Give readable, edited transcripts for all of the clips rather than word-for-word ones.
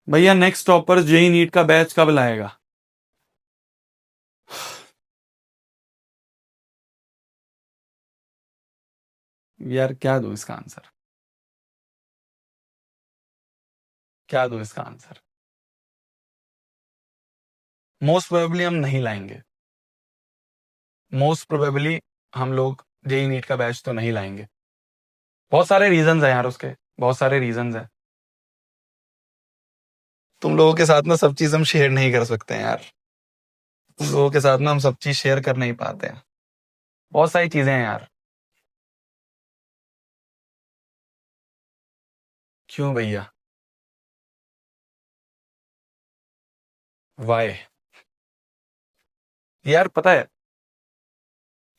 भैया next topper JEE NEET का batch कब लाएगा? यार क्या दूं इसका आंसर? क्या दूं इसका आंसर? मोस्ट प्रोबेबली हम नहीं लाएंगे। मोस्ट प्रोबेबली हम लोग जेई नीट का बैच तो नहीं लाएंगे। बहुत सारे रीजंस हैं यार उसके। बहुत सारे रीजंस हैं। तुम लोगों के साथ ना सब चीज हम शेयर नहीं कर सकते हैं यार। तुम लोगों के साथ ना हम सब चीज शेयर कर नहीं पाते हैं। बहुत सारी चीजें हैं यार। क्यों भैया? वाई? यार पता है,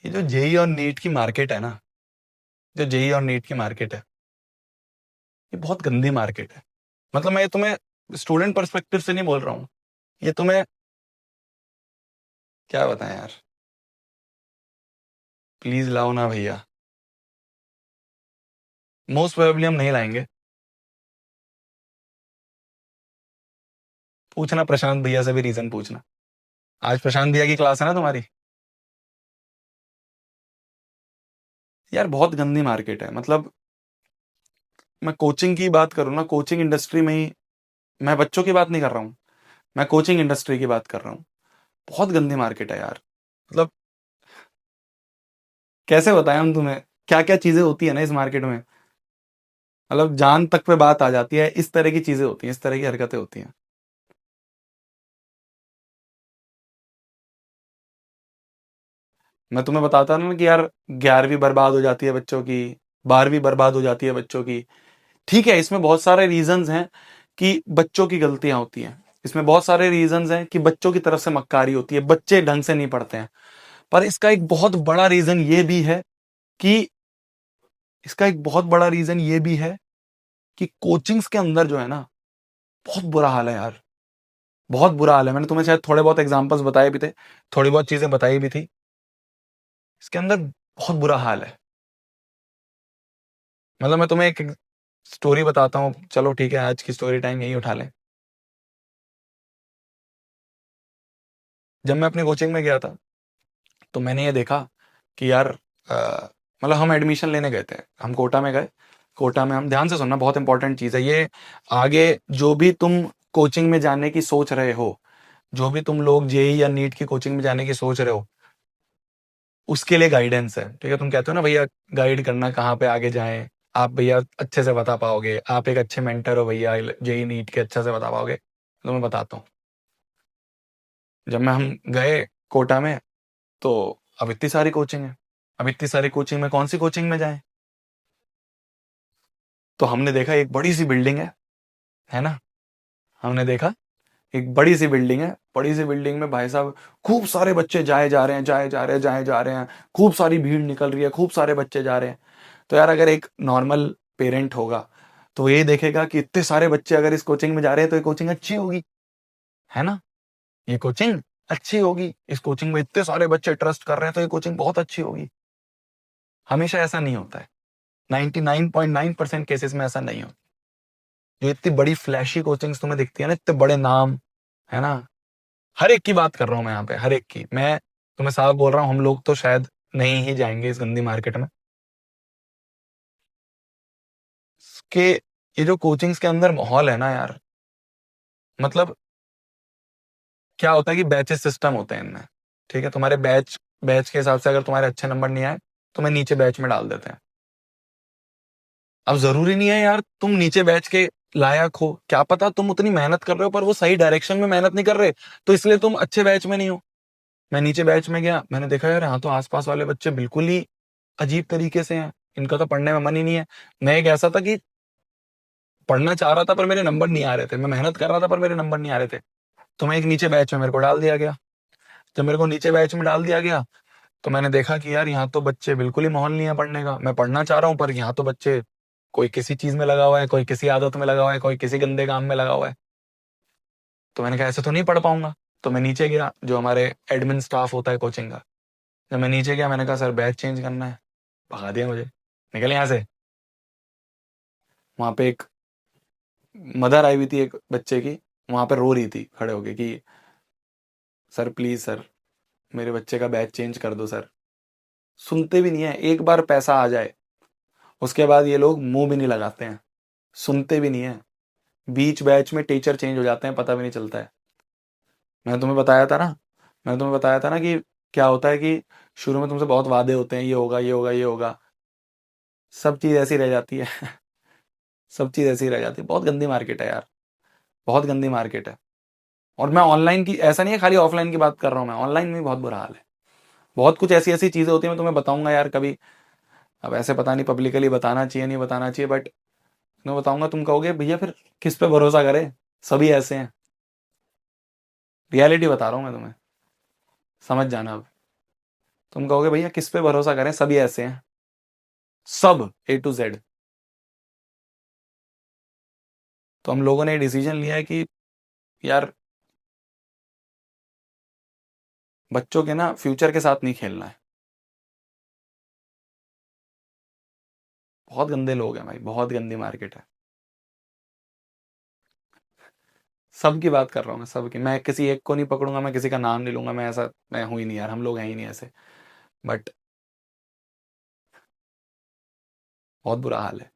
ये जो जेई और नीट की मार्केट है ना, जो जेई और नीट की मार्केट है, ये बहुत गंदी मार्केट है। मतलब मैं ये तुम्हें स्टूडेंट पर्सपेक्टिव से नहीं बोल रहा हूँ। ये तुम्हें क्या बताएं यार। प्लीज लाओ ना भैया। मोस्ट प्रोबेबली हम नहीं लाएंगे। पूछना प्रशांत भैया से भी रीजन पूछना। आज प्रशांत भैया की क्लास है ना तुम्हारी? यार बहुत गंदी मार्केट है। मतलब मैं कोचिंग की बात करूँ ना, कोचिंग इंडस्ट्री में ही, मैं बच्चों की बात नहीं कर रहा हूँ, मैं कोचिंग इंडस्ट्री की बात कर रहा हूँ। बहुत गंदी मार्केट है यार। मतलब कैसे बताएं हम तुम्हें, क्या क्या चीजें होती है ना इस मार्केट में। मतलब जान तक पे बात आ जाती है। इस तरह की चीजें होती हैं, इस तरह की हरकतें होती हैं। मैं तुम्हें बताता ना कि यार 11वीं बर्बाद हो जाती है बच्चों की, 12वीं बर्बाद हो जाती है बच्चों की। ठीक है, इसमें बहुत सारे रीजंस हैं कि बच्चों की गलतियां होती हैं। इसमें बहुत सारे रीजंस हैं कि बच्चों की तरफ से मक्कारी होती है, बच्चे ढंग से नहीं पढ़ते हैं। पर इसका एक बहुत बड़ा रीजन ये भी है कि इसका एक बहुत बड़ा रीजन ये भी है कि कोचिंग्स के अंदर जो है ना, बहुत बुरा हाल है यार। बहुत बुरा हाल है। मैंने तुम्हें शायद थोड़े बहुत एग्जांपल्स बताए भी थे, थोड़ी बहुत चीजें बताई भी थी। इसके अंदर बहुत बुरा हाल है। मतलब मैं तुम्हें एक स्टोरी बताता हूँ। चलो ठीक है, आज की स्टोरी टाइम यही उठा लें। जब मैं अपनी कोचिंग में गया था, तो मैंने ये देखा कि यार मतलब हम एडमिशन लेने गए थे, हम कोटा में गए। कोटा में, हम ध्यान से सुनना, बहुत इंपॉर्टेंट चीज है ये। आगे जो भी तुम कोचिंग में जाने की सोच रहे हो, जो भी तुम लोग जेई या नीट की कोचिंग में जाने की सोच रहे हो, उसके लिए गाइडेंस है। ठीक है? तुम कहते हो ना भैया गाइड करना कहाँ पे आगे जाएं, आप भैया अच्छे से बता पाओगे, आप एक अच्छे मेंटर हो भैया, जेई नीट के अच्छे से बता पाओगे। तो मैं बताता हूँ। जब मैं हम गए कोटा में, तो अब इतनी सारी कोचिंग है। अब इतनी सारी कोचिंग में कौन सी कोचिंग में जाएं? तो हमने देखा एक बड़ी सी बिल्डिंग है ना। हमने देखा एक बड़ी सी बिल्डिंग है। बड़ी सी बिल्डिंग में भाई साहब खूब सारे बच्चे जाए जा रहे हैं, जाए जा रहे हैं, जाए जा रहे हैं। खूब सारी भीड़ निकल रही है, खूब सारे बच्चे जा रहे हैं। तो यार अगर एक नॉर्मल पेरेंट होगा, तो वो यही देखेगा कि इतने सारे बच्चे अगर इस कोचिंग में जा रहे हैं, तो ये कोचिंग अच्छी होगी, है ना। ये कोचिंग अच्छी होगी, इस कोचिंग में इतने सारे बच्चे ट्रस्ट कर रहे हैं, तो ये कोचिंग बहुत अच्छी होगी। हमेशा ऐसा नहीं होता है। 99.9% केसेस में ऐसा नहीं होता। जो इतनी बड़ी फ्लैशी कोचिंग्स तुम्हें दिखती है ना, इतने बड़े नाम, है ना। हर एक की बात कर रहा हूं मैं यहाँ पे, हर एक की। मैं तुम्हें साफ बोल रहा हूँ, हम लोग तो शायद नहीं ही जाएंगे इस गंदी मार्केट में। कि ये जो कोचिंग्स के अंदर माहौल है ना यार, मतलब क्या होता है कि बैचेस सिस्टम होते हैं इनमें। ठीक है? तुम्हारे बैच बैच के हिसाब से अगर तुम्हारे अच्छे नंबर नहीं आए, तुम्हें नीचे बैच में डाल देते हैं। अब जरूरी नहीं है यार तुम नीचे बैच के लायक हो, क्या पता तुम उतनी मेहनत कर रहे हो पर वो सही डायरेक्शन में मेहनत नहीं कर रहे, तो इसलिए तुम अच्छे बैच में नहीं हो। मैं नीचे बैच में गया, मैंने देखा यार यहाँ तो आसपास वाले बच्चे बिल्कुल ही अजीब तरीके से हैं, इनका तो पढ़ने में मन ही नहीं है। मैं एक ऐसा था कि पढ़ना चाह रहा था पर मेरे नंबर नहीं आ रहे थे, मैं मेहनत कर रहा था पर मेरे नंबर नहीं आ रहे थे। तो मैं एक नीचे बैच में, मेरे को डाल दिया गया। जब मेरे को नीचे बैच में डाल दिया गया, तो मैंने देखा कि यार यहाँ तो बच्चे बिल्कुल ही माहौल नहीं है पढ़ने का। मैं पढ़ना चाह रहा हूँ पर यहाँ तो बच्चे, कोई किसी चीज में लगा हुआ है, कोई किसी आदत में लगा हुआ है, कोई किसी गंदे काम में लगा हुआ है। तो मैंने कहा ऐसे तो नहीं पढ़ पाऊंगा। तो मैं नीचे गया, जो हमारे एडमिन स्टाफ होता है कोचिंग का। जब मैं नीचे गया, मैंने कहा सर बैच चेंज करना है। भगा दिया मुझे, निकल यहाँ से। वहां पे एक मदर आई हुई थी एक बच्चे की, वहां पे रो रही थी खड़े होके कि सर प्लीज सर, मेरे बच्चे का बैच चेंज कर दो सर। सुनते भी नहीं है, एक बार पैसा आ जाए उसके बाद ये लोग मुंह भी नहीं लगाते हैं, सुनते भी नहीं है। बीच बैच में टीचर चेंज हो जाते हैं, पता भी नहीं चलता है। मैं तुम्हें बताया था ना, मैंने तुम्हें बताया था ना कि क्या होता है कि शुरू में तुमसे बहुत वादे होते हैं, ये होगा ये होगा ये होगा, सब चीज ऐसी रह जाती है। सब चीज ऐसी रह जाती है। बहुत गंदी मार्केट है यार, बहुत गंदी मार्केट है। और मैं ऑनलाइन की, ऐसा नहीं है खाली ऑफलाइन की बात कर रहा हूँ, मैं ऑनलाइन में भी बहुत बुरा हाल है। बहुत कुछ ऐसी ऐसी चीजें होती है, मैं तुम्हें बताऊंगा यार कभी। अब ऐसे पता नहीं पब्लिकली बताना चाहिए नहीं बताना चाहिए, बट मैं बताऊंगा, तुम कहोगे भैया फिर किस पे भरोसा करें, सभी ऐसे हैं। रियलिटी बता रहा हूँ मैं तुम्हें, समझ जाना अब। तुम कहोगे भैया किस पे भरोसा करें, सभी ऐसे हैं, सब A to Z। तो हम लोगों ने डिसीजन लिया है कि यार बच्चों के ना फ्यूचर के साथ नहीं खेलना है। बहुत गंदे लोग हैं भाई, बहुत गंदी मार्केट है। सबकी बात कर रहा हूँ मैं, सबकी। मैं किसी एक को नहीं पकड़ूंगा, मैं किसी का नाम नहीं लूंगा, मैं ऐसा मैं हूं ही नहीं यार, हम लोग हैं ही नहीं ऐसे। बट बहुत बुरा हाल है।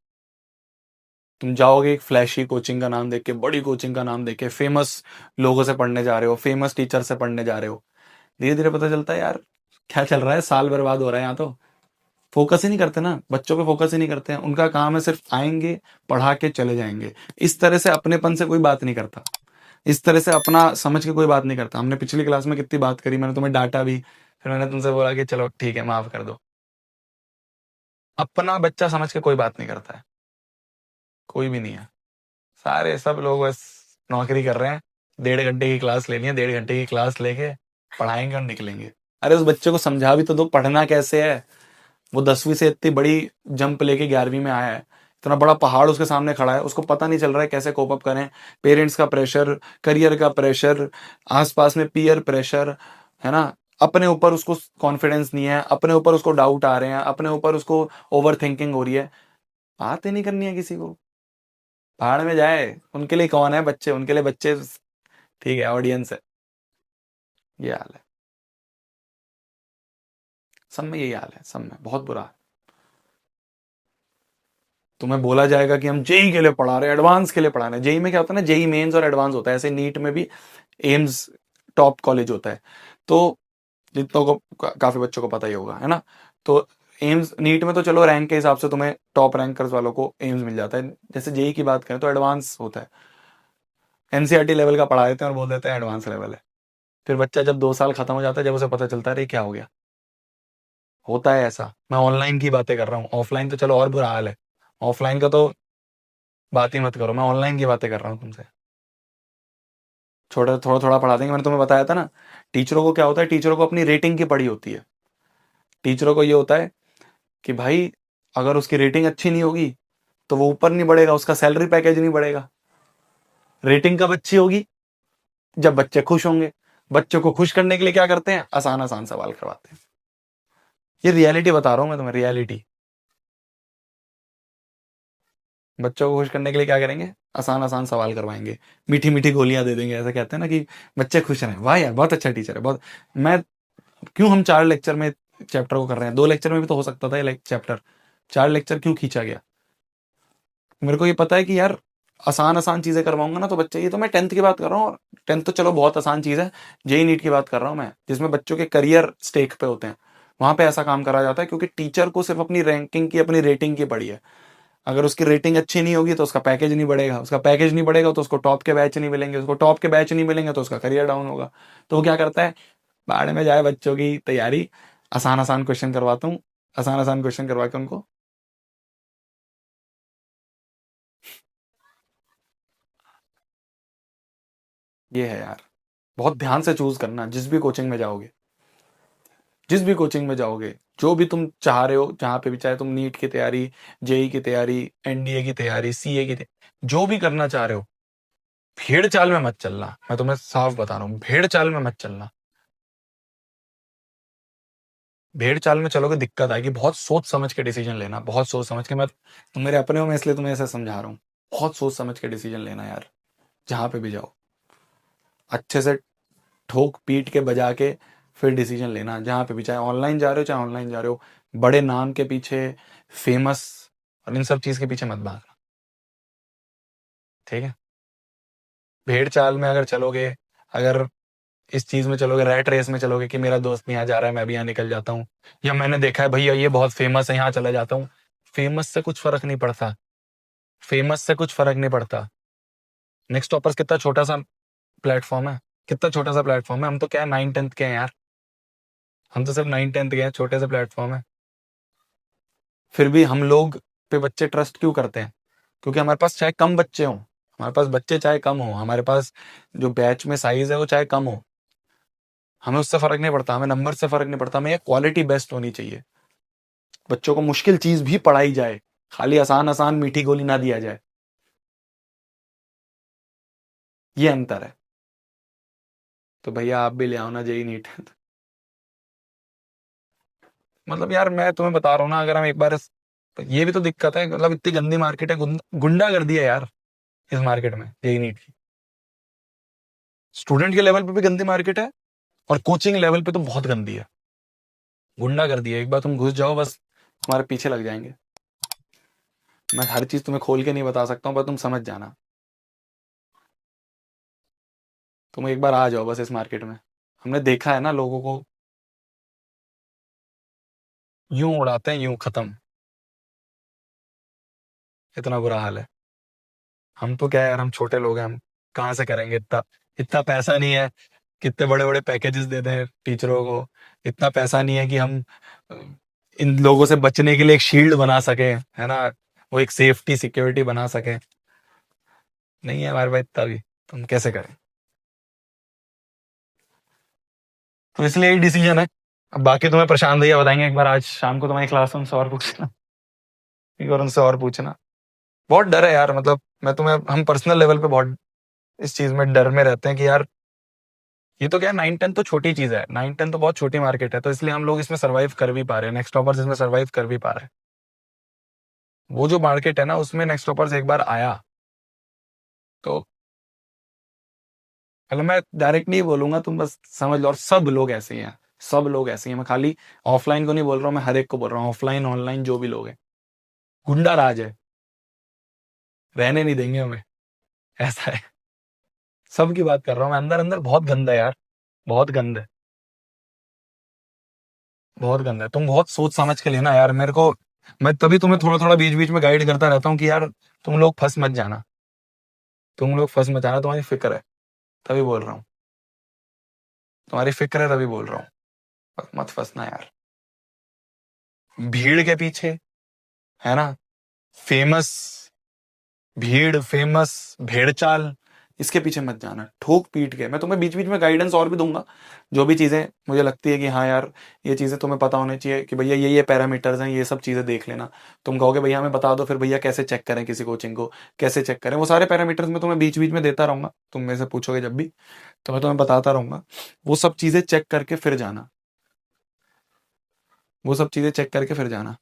तुम जाओगे एक फ्लैशी कोचिंग का नाम देख के, बड़ी कोचिंग का नाम देख के, फेमस लोगों से पढ़ने जा रहे हो, फेमस टीचर से पढ़ने जा रहे हो, धीरे धीरे पता चलता है यार क्या चल रहा है, साल बर्बाद हो रहा है यहाँ तो। फोकस ही नहीं करते ना, बच्चों पे फोकस ही नहीं करते हैं। उनका काम है सिर्फ आएंगे, पढ़ा के चले जाएंगे। इस तरह से अपनेपन से कोई बात नहीं करता, इस तरह से अपना समझ के कोई बात नहीं करता। हमने पिछली क्लास में कितनी बात करी, मैंने तुम्हें डांटा भी, फिर मैंने तुमसे बोला कि चलो ठीक है माफ कर दो। अपना बच्चा समझ के कोई बात नहीं करता है, कोई भी नहीं है। सारे सब लोग बस नौकरी कर रहे हैं, 1.5 घंटे की क्लास लेनी है, 1.5 घंटे की क्लास लेके पढ़ाएंगे और निकलेंगे। अरे उस बच्चे को समझा भी तो दो पढ़ना कैसे है। वो 10वीं से इतनी बड़ी जंप लेके 11वीं में आया है, इतना बड़ा पहाड़ उसके सामने खड़ा है, उसको पता नहीं चल रहा है कैसे कोप अप करें। पेरेंट्स का प्रेशर, करियर का प्रेशर, आसपास में पीयर प्रेशर, है ना। अपने ऊपर उसको कॉन्फिडेंस नहीं है, अपने ऊपर उसको डाउट आ रहे हैं, अपने ऊपर उसको ओवर थिंकिंग हो रही है। बात ही नहीं करनी है किसी को, भाड़ में जाए। उनके लिए कौन है बच्चे, उनके लिए बच्चे ठीक है, ऑडियंस है। ये हाल है, सब में यही हाल है, सब में बहुत बुरा है। तुम्हें बोला जाएगा कि हम जेई के लिए पढ़ा रहे हैं, एडवांस के लिए पढ़ा रहे हैं। जेई में क्या होता है ना, जेई मेंस और एडवांस होता है, ऐसे नीट में भी एम्स टॉप कॉलेज होता है। तो जितनों को काफी बच्चों को पता ही होगा, है ना। तो एम्स नीट में तो चलो रैंक के हिसाब से तुम्हें टॉप रैंकर्स वालों को एम्स मिल जाता है। जैसे जेई की बात करें तो एडवांस होता है, एनसीईआरटी लेवल का पढ़ा देते हैं और बोल देते हैं एडवांस लेवल है। फिर बच्चा जब 2 साल खत्म हो जाता है, जब उसे पता चलता है अरे क्या हो गया, होता है ऐसा। मैं ऑनलाइन की बातें कर रहा हूँ, ऑफलाइन तो चलो और बुरा हाल है। ऑफलाइन का तो बात ही मत करो, मैं ऑनलाइन की बातें कर रहा हूँ तुमसे। छोटा थोड़ा थोड़ा पढ़ा देंगे, मैंने तुम्हें बताया था ना। टीचरों को क्या होता है, टीचरों को अपनी रेटिंग की पड़ी होती है। टीचरों को ये होता है कि भाई अगर उसकी रेटिंग अच्छी नहीं होगी तो वो ऊपर नहीं बढ़ेगा, उसका सैलरी पैकेज नहीं बढ़ेगा। रेटिंग कब अच्छी होगी, जब बच्चे खुश होंगे। बच्चों को खुश करने के लिए क्या करते हैं, आसान आसान सवाल करवाते हैं। ये रियलिटी बता रहा हूं मैं तुम्हें, रियलिटी। बच्चों को खुश करने के लिए क्या करेंगे, आसान आसान सवाल करवाएंगे, मीठी मीठी गोलियां दे देंगे। ऐसा कहते हैं ना कि बच्चे खुश रहें, वाह यार बहुत अच्छा टीचर है, बहुत। मैं क्यों, हम 4 लेक्चर में चैप्टर को कर रहे हैं, 2 लेक्चर में भी तो हो सकता था ये चैप्टर। 4 लेक्चर क्यों खींचा गया। मेरे को ये पता है कि यार आसान आसान चीजें करवाऊंगा ना तो बच्चे, ये तो मैं 10th की बात कर रहा हूँ, और 10th तो चलो बहुत आसान चीज है। जेई नीट की बात कर रहा हूँ मैं, जिसमें बच्चों के करियर स्टेक पे होते हैं। वहां पे ऐसा काम करा जाता है क्योंकि टीचर को सिर्फ अपनी रैंकिंग की, अपनी रेटिंग की पड़ी है। अगर उसकी रेटिंग अच्छी नहीं होगी तो उसका पैकेज नहीं बढ़ेगा, उसका पैकेज नहीं बढ़ेगा तो उसको टॉप के बैच नहीं मिलेंगे, उसको टॉप के बैच नहीं मिलेंगे तो उसका करियर डाउन होगा। तो वो क्या करता है, बाढ़ में जाए बच्चों की तैयारी, आसान आसान क्वेश्चन करवाता हूँ, आसान आसान क्वेश्चन करवा के उनको। ये है यार, बहुत ध्यान से चूज करना जिस भी कोचिंग में जाओगे, जिस भी कोचिंग में जाओगे, जो भी तुम चाह रहे हो, जहां पे भी, चाहे तुम नीट की तैयारी, जेई की तैयारी, एनडीए की तैयारी, सीए की तैयारी, जो भी करना चाह रहे हो, भेड़ चाल में मत चलना। मैं तुम्हें साफ बता रहा हूँ, भेड़ चाल में मत चलना। भेड़ चाल में चलोगे दिक्कत आएगी। बहुत सोच समझ के डिसीजन लेना, बहुत सोच समझ के। मैं, तुम मेरे अपने हो, मैं इसलिए तुम्हें ऐसे समझा रहा हूँ। बहुत सोच समझ के डिसीजन लेना यार, जहाँ पे भी जाओ अच्छे से ठोक पीट के बजा के फिर डिसीजन लेना, जहाँ पे भी, चाहे ऑनलाइन जा रहे हो चाहे ऑनलाइन जा रहे हो, बड़े नाम के पीछे, फेमस और इन सब चीज के पीछे मत भागना, ठीक है। भेड़ चाल में अगर चलोगे, अगर इस चीज में चलोगे, रैट रेस में चलोगे कि मेरा दोस्त भी यहाँ जा रहा है मैं भी यहाँ निकल जाता हूँ, या मैंने देखा है भैया ये बहुत फेमस है यहाँ चला जाता हूँ, फेमस से कुछ फर्क नहीं पड़ता, फेमस से कुछ फर्क नहीं पड़ता। नेक्स्ट टॉपर्स कितना छोटा सा प्लेटफॉर्म है, कितना छोटा सा प्लेटफॉर्म है, हम तो क्या है 9th 10th के हैं यार, हम तो सिर्फ 9th 10th के हैं, छोटे से प्लेटफॉर्म है। फिर भी हम लोग पे बच्चे ट्रस्ट क्यों करते हैं? क्योंकि हमारे पास चाहे कम बच्चे हों, हमारे पास बच्चे चाहे कम हो, हमारे पास जो बैच में साइज है वो चाहे कम हो, हमें उससे फर्क नहीं पड़ता, हमें नंबर से फर्क नहीं पड़ता, हमें ये क्वालिटी बेस्ट होनी चाहिए। बच्चों को मुश्किल चीज भी पढ़ाई जाए, खाली आसान आसान मीठी गोली ना दिया जाए, ये अंतर है। तो भैया आप भी ले आओ ना जेई नीट। मतलब यार मैं तुम्हें बता रहा हूँ ना, अगर हम एक बार ये भी तो दिक्कत है, मतलब इतनी गंदी मार्केट है, गुंडा कर दिया यार इस मार्केट में जेई नीट की। स्टूडेंट के लेवल पे भी गंदी मार्केट है और कोचिंग लेवल पे तो बहुत गंदी है, गुंडा कर दिया। एक बार तुम घुस जाओ बस तुम्हारे पीछे लग जाएंगे। मैं हर चीज तुम्हें खोल के नहीं बता सकता हूँ, पर तुम समझ जाना, तुम एक बार आ जाओ बस इस मार्केट में। हमने देखा है ना लोगों को यूं उड़ाते हैं यूं खत्म, इतना बुरा हाल है। हम तो क्या है यार, हम छोटे लोग हैं, हम कहाँ से करेंगे इतना, इतना पैसा नहीं है, कितने बड़े बड़े पैकेजेस दे दें टीचरों को, इतना पैसा नहीं है कि हम अ, इन लोगों से बचने के लिए एक शील्ड बना सके, है ना, वो एक सेफ्टी सिक्योरिटी बना सके, नहीं है हमारे पास इतना भी, तो हम कैसे करें? तो इसलिए यही डिसीजन है। अब बाकी तुम्हें प्रशांत भैया बताएंगे, एक बार आज शाम को तुम्हारी क्लास में उनसे और पूछना, एक बार उनसे और पूछना। बहुत डर है यार, मतलब मैं तुम्हें, हम पर्सनल लेवल पे बहुत इस चीज में डर में रहते हैं कि यार ये तो क्या, 9th 10th तो छोटी चीज है, 9th 10th तो बहुत छोटी मार्केट है, तो इसलिए हम लोग इसमें सर्वाइव कर भी पा रहे हैं, नेक्स्ट टॉपर्स इसमें सर्वाइव कर भी पा रहे हैं। वो जो मार्केट है ना उसमें नेक्स्ट टॉपर्स एक बार आया तो, मतलब मैं डायरेक्ट नहीं बोलूंगा, तुम बस समझ लो, और सब लोग ऐसे ही हैं, सब लोग ऐसे ही हैं, मैं खाली ऑफलाइन को नहीं बोल रहा हूँ, मैं हर एक को बोल रहा हूँ, ऑफलाइन ऑनलाइन जो भी लोग हैं, गुंडा राज है, रहने नहीं देंगे हमें, ऐसा है। सब की बात कर रहा हूँ मैं, अंदर अंदर बहुत गंदा है यार, बहुत गंदा है, बहुत गंदा है। तुम बहुत सोच समझ के लेना यार, मेरे को, मैं तभी तुम्हें थोड़ा थोड़ा बीच बीच में गाइड करता रहता हूँ कि यार तुम लोग फंस मत जाना, तुम लोग फंस मत जाना, तुम्हारी फिक्र है तभी बोल रहा हूँ, तुम्हारी फिक्र है तभी बोल रहा हूँ, मत फंसना यार भीड़ के पीछे, है ना, फेमस, भीड़ फेमस, भेड़ चाल, इसके पीछे मत जाना ठोक पीट के। मैं तुम्हें बीच बीच में गाइडेंस और भी दूंगा, जो भी चीजें मुझे लगती है कि हाँ यार ये चीजें तुम्हें पता होनी चाहिए कि भैया ये पैरामीटर्स हैं, ये सब चीजें देख लेना। तुम कहोगे भैया हमें बता दो, फिर भैया कैसे चेक करें किसी कोचिंग को, कैसे चेक करें, वो सारे पैरामीटर्स मैं तुम्हें बीच बीच में देता रहूंगा, तुम मेरे से पूछोगे जब भी तो मैं तुम्हें बताता रहूंगा। वो सब चीजें चेक करके फिर जाना, वो सब चीजें चेक करके फिर जाना,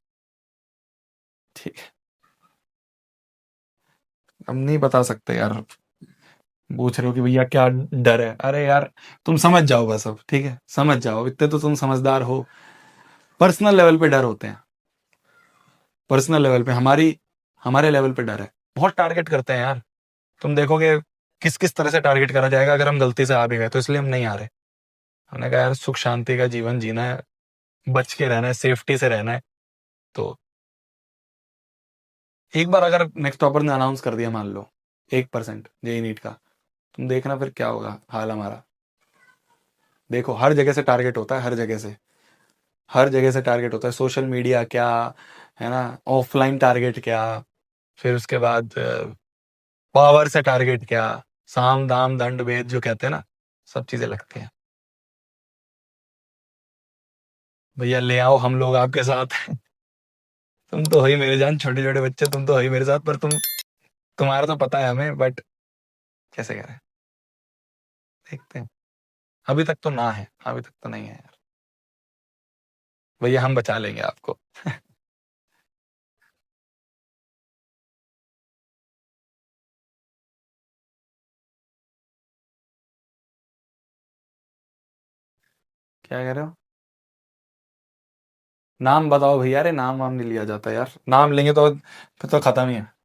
ठीक है। हम नहीं बता सकते यार, पूछ रहे हो कि भैया क्या डर है, अरे यार तुम समझ जाओ बस, अब ठीक है, समझ जाओ, इतने तो तुम समझदार हो। पर्सनल लेवल पे डर होते हैं, पर्सनल लेवल पे हमारी, हमारे लेवल पे डर है, बहुत टारगेट करते हैं यार। तुम देखोगे किस किस तरह से टारगेट करा जाएगा अगर हम गलती से आ भी गए, तो इसलिए हम नहीं आ रहे। हमने कहा यार सुख शांति का जीवन जीना है, बच के रहना है, सेफ्टी से रहना है। तो एक बार अगर नेक्स्ट टॉपर ने अनाउंस कर दिया, मान लो 1% जेई नीट का, तुम देखना फिर क्या होगा हाल हमारा। देखो हर जगह से टारगेट होता है, हर जगह से, हर जगह से टारगेट होता है, सोशल मीडिया क्या, है ना, ऑफलाइन टारगेट क्या, फिर उसके बाद पावर से टारगेट क्या, साम दाम दंड भेद जो कहते हैं ना, सब चीजें लगती हैं। भैया ले आओ, हम लोग आपके साथ हैं। तुम तो हो ही मेरे जान, छोटे छोटे बच्चे, तुम तो हो ही मेरे साथ, पर तुम्हारा तो पता है हमें, बट कैसे करें, देखते हैं। अभी तक तो ना है, अभी तक तो नहीं है यार, भैया हम बचा लेंगे आपको। क्या कह रहे हो? नाम बताओ भैया, अरे नाम वाम नहीं लिया जाता यार, नाम लेंगे तो फिर तो खत्म ही है।